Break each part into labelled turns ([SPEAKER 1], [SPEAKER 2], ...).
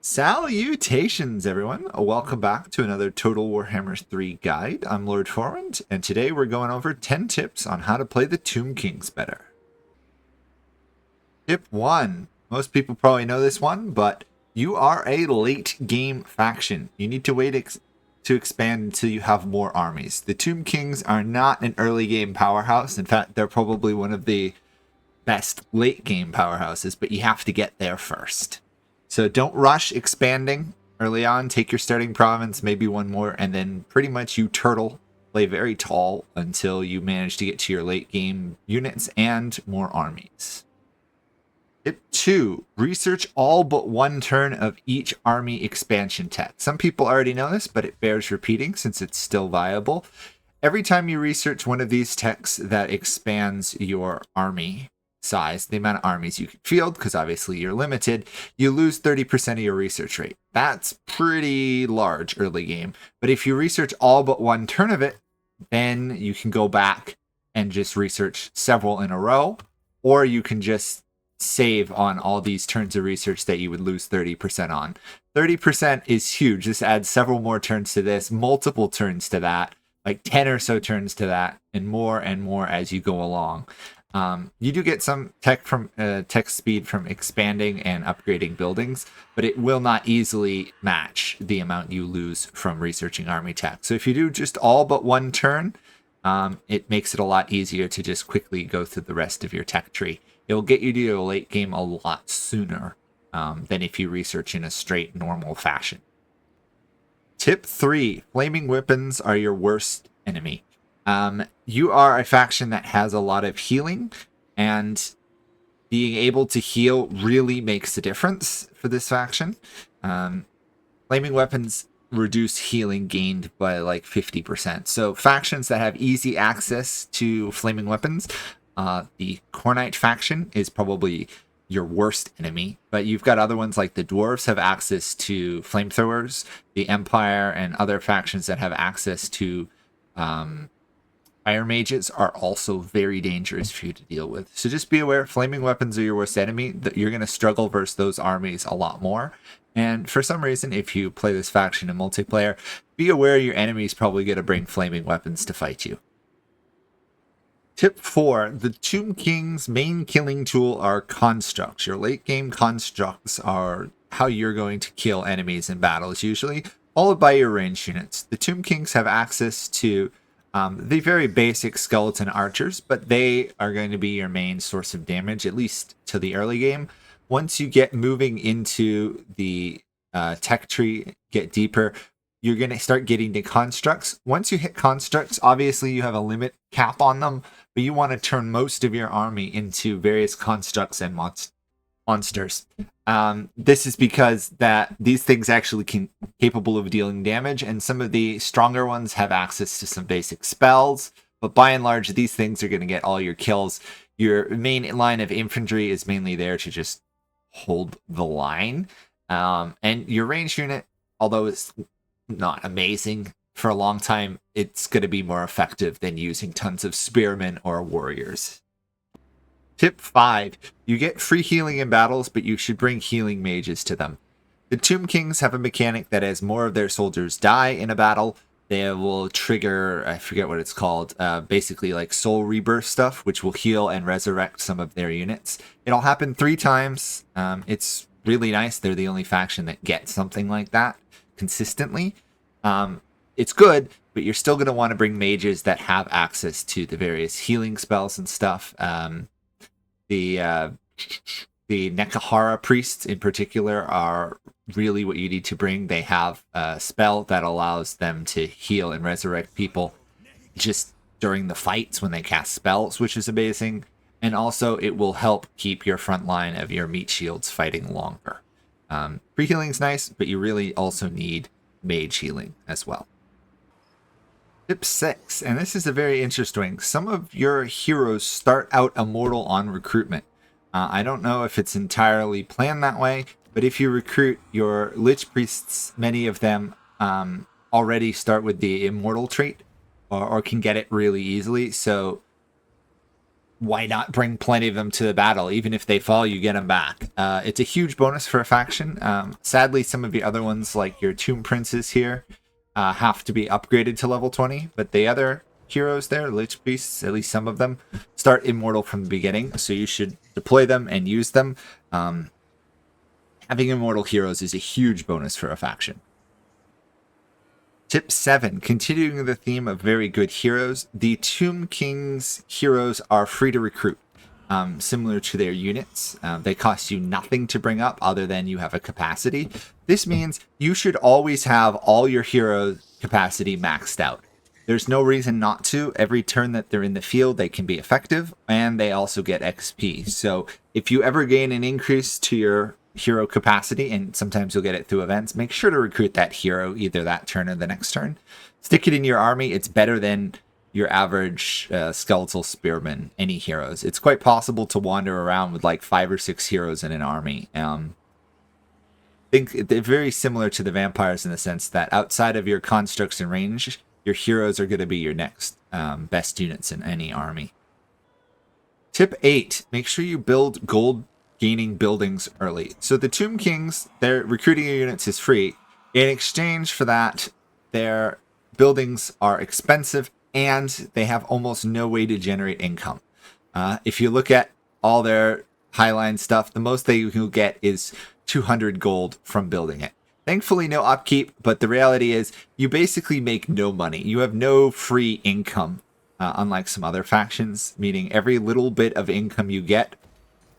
[SPEAKER 1] Salutations, everyone! Welcome back to another Total Warhammer 3 guide. I'm Lord Forwind, and today we're going over 10 tips on how to play the Tomb Kings better. Tip 1. Most people probably know this one, but you are a late game faction. You need to wait to expand until you have more armies. The Tomb Kings are not an early game powerhouse. In fact, they're probably one of the best late game powerhouses, but you have to get there first. So don't rush expanding early on. Take your starting province, maybe one more, and then pretty much you turtle, play very tall until you manage to get to your late game units and more armies. Tip 2. Research all but one turn of each army expansion tech. Some people already know this, but it bears repeating since it's still viable. Every time you research one of these techs that expands your army size, the amount of armies you can field, because obviously you're limited, you lose 30% of your research rate. That's pretty large early game. But if you research all but one turn of it, then you can go back and just research several in a row, or you can just save on all these turns of research that you would lose 30% on. 30% is huge. This adds several more turns to this, multiple turns to that, like 10 or so turns to that, and more as you go along. You do get some tech speed from expanding and upgrading buildings, but it will not easily match the amount you lose from researching army tech. So if you do just all but one turn, it makes it a lot easier to just quickly go through the rest of your tech tree. It will get you to your late game a lot sooner than if you research in a straight normal fashion. Tip 3. Flaming weapons are your worst enemy. You are a faction that has a lot of healing, and being able to heal really makes a difference for this faction. Flaming weapons reduce healing gained by like 50%. So factions that have easy access to flaming weapons, the Khornite faction is probably your worst enemy, but you've got other ones like the dwarves have access to flamethrowers, the Empire and other factions that have access to fire mages are also very dangerous for you to deal with. So just be aware, flaming weapons are your worst enemy. That you're going to struggle versus those armies a lot more. And for some reason, if you play this faction in multiplayer, be aware your enemy is probably going to bring flaming weapons to fight you. Tip 4. The Tomb King's main killing tool are constructs. Your late game constructs are how you're going to kill enemies in battles usually, followed by your ranged units. The Tomb Kings have access to the very basic skeleton archers, but they are going to be your main source of damage, at least to the early game. Once you get moving into the tech tree, get deeper, you're going to start getting to constructs. Once you hit constructs, obviously you have a limit cap on them, but you want to turn most of your army into various constructs and monsters. This is because that these things actually capable of dealing damage, and some of the stronger ones have access to some basic spells, but by and large these things are going to get all your kills. Your main line of infantry is mainly there to just hold the line, and your ranged unit, although it's not amazing for a long time, it's going to be more effective than using tons of spearmen or warriors. Tip 5. You get free healing in battles, but you should bring healing mages to them. The Tomb Kings have a mechanic that as more of their soldiers die in a battle, they will trigger, I forget what it's called, basically like soul rebirth stuff, which will heal and resurrect some of their units. It'll happen 3 times. It's really nice. They're the only faction that gets something like that consistently. It's good, but you're still going to want to bring mages that have access to the various healing spells and stuff. The Nekahara priests in particular are really what you need to bring. They have a spell that allows them to heal and resurrect people just during the fights when they cast spells, which is amazing. And also it will help keep your front line of your meat shields fighting longer. Free healing is nice, but you really also need mage healing as well. Tip 6, and this is a very interesting. Some of your heroes start out immortal on recruitment. I don't know if it's entirely planned that way, but if you recruit your Lich Priests, many of them already start with the Immortal trait, or can get it really easily. So why not bring plenty of them to the battle? Even if they fall, you get them back. It's a huge bonus for a faction. Sadly, some of the other ones, like your Tomb Princes here, have to be upgraded to level 20, but the other heroes there, Lich Priests, at least some of them, start immortal from the beginning, so you should deploy them and use them. Having immortal heroes is a huge bonus for a faction. Tip 7, continuing the theme of very good heroes, the Tomb King's heroes are free to recruit, similar to their units. They cost you nothing to bring up other than you have a capacity. This means you should always have all your hero capacity maxed out. There's no reason not to. Every turn that they're in the field, they can be effective, and they also get XP. So if you ever gain an increase to your hero capacity, and sometimes you'll get it through events, make sure to recruit that hero either that turn or the next turn. Stick it in your army. It's better than your average skeletal spearman, any heroes. It's quite possible to wander around with like 5 or 6 heroes in an army. I think they're very similar to the vampires in the sense that outside of your constructs and range, your heroes are going to be your next best units in any army. Tip 8, make sure you build gold gaining buildings early. So the Tomb Kings, their recruiting your units is free. In exchange for that, their buildings are expensive and they have almost no way to generate income. If you look at all their highline stuff, the most they will get is 200 gold from building it. Thankfully, no upkeep, but the reality is you basically make no money. You have no free income, unlike some other factions, meaning every little bit of income you get,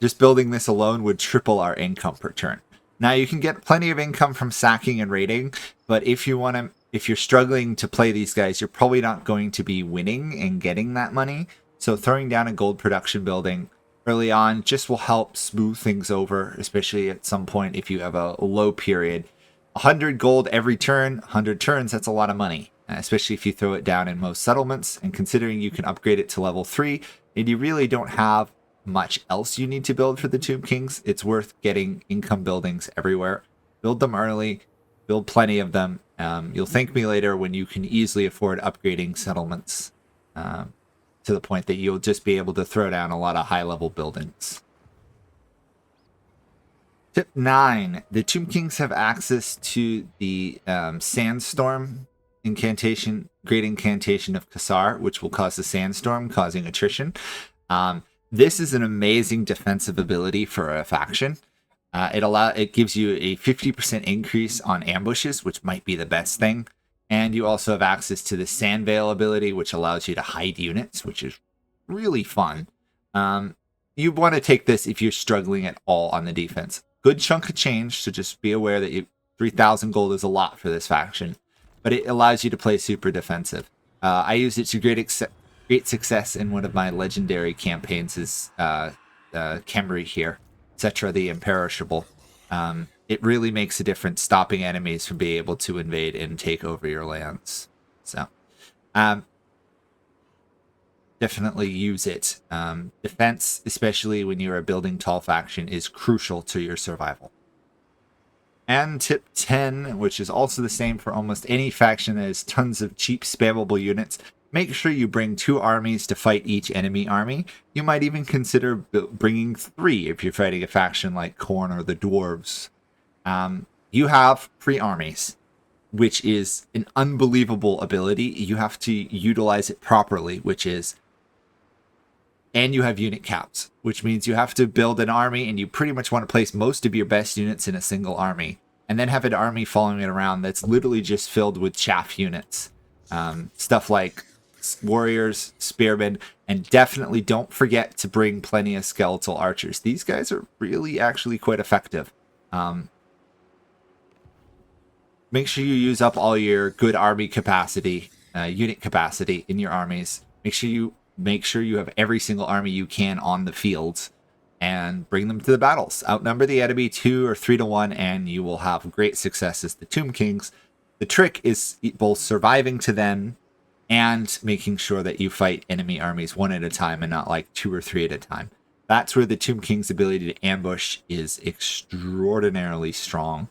[SPEAKER 1] just building this alone would triple our income per turn. Now, you can get plenty of income from sacking and raiding, but if you're struggling to play these guys, you're probably not going to be winning and getting that money. So throwing down a gold production building early on just will help smooth things over, especially at some point if you have a low period. 100 gold every turn, 100 turns, that's a lot of money, especially if you throw it down in most settlements. And considering you can upgrade it to level 3, and you really don't have much else you need to build for the Tomb Kings, it's worth getting income buildings everywhere. Build them early, build plenty of them. You'll thank me later when you can easily afford upgrading settlements to the point that you'll just be able to throw down a lot of high-level buildings. Tip 9, the Tomb Kings have access to the Sandstorm Incantation, Great Incantation of Kassar, which will cause a sandstorm, causing attrition. This is an amazing defensive ability for a faction. It gives you a 50% increase on ambushes, which might be the best thing. And you also have access to the Sand Veil ability, which allows you to hide units, which is really fun. You want to take this if you're struggling at all on the defense. Good chunk of change, so just be aware that 3,000 gold is a lot for this faction. But it allows you to play super defensive. I used it to great success in one of my legendary campaigns is Khemri here, Cetra the Imperishable. It really makes a difference stopping enemies from being able to invade and take over your lands. So definitely use it. Defense, especially when you're a building tall faction, is crucial to your survival. And tip 10, which is also the same for almost any faction that has tons of cheap spammable units, make sure you bring 2 armies to fight each enemy army. You might even consider bringing 3 if you're fighting a faction like Khorne or the Dwarves. You have free armies, which is an unbelievable ability. You have to utilize it properly, and you have unit caps, which means you have to build an army and you pretty much want to place most of your best units in a single army, and then have an army following it around that's literally just filled with chaff units. Stuff like warriors, spearmen, and definitely don't forget to bring plenty of skeletal archers. These guys are really actually quite effective. Make sure you use up all your good army capacity, unit capacity in your armies. Make sure you have every single army you can on the field and bring them to the battles. Outnumber the enemy 2 or 3 to 1, and you will have great success as the Tomb Kings. The trick is both surviving to them and making sure that you fight enemy armies 1 at a time and not like 2 or 3 at a time. That's where the Tomb King's ability to ambush is extraordinarily strong.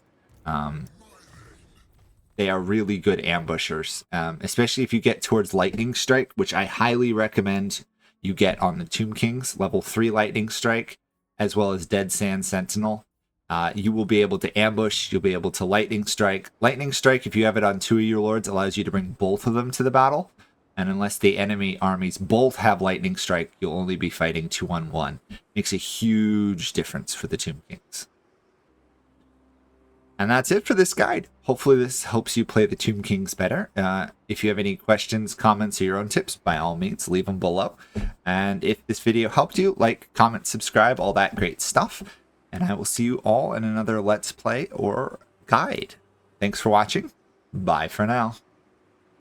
[SPEAKER 1] They are really good ambushers, especially if you get towards Lightning Strike, which I highly recommend you get on the Tomb Kings, level 3 Lightning Strike, as well as Dead Sand Sentinel. You will be able to ambush, you'll be able to Lightning Strike. Lightning Strike, if you have it on 2 of your lords, allows you to bring both of them to the battle. And unless the enemy armies both have Lightning Strike, you'll only be fighting 2-on-1. Makes a huge difference for the Tomb Kings. And that's it for this guide. Hopefully this helps you play the Tomb Kings better. If you have any questions, comments, or your own tips, by all means, leave them below. And if this video helped you, like, comment, subscribe, all that great stuff. And I will see you all in another Let's Play or guide. Thanks for watching. Bye for now.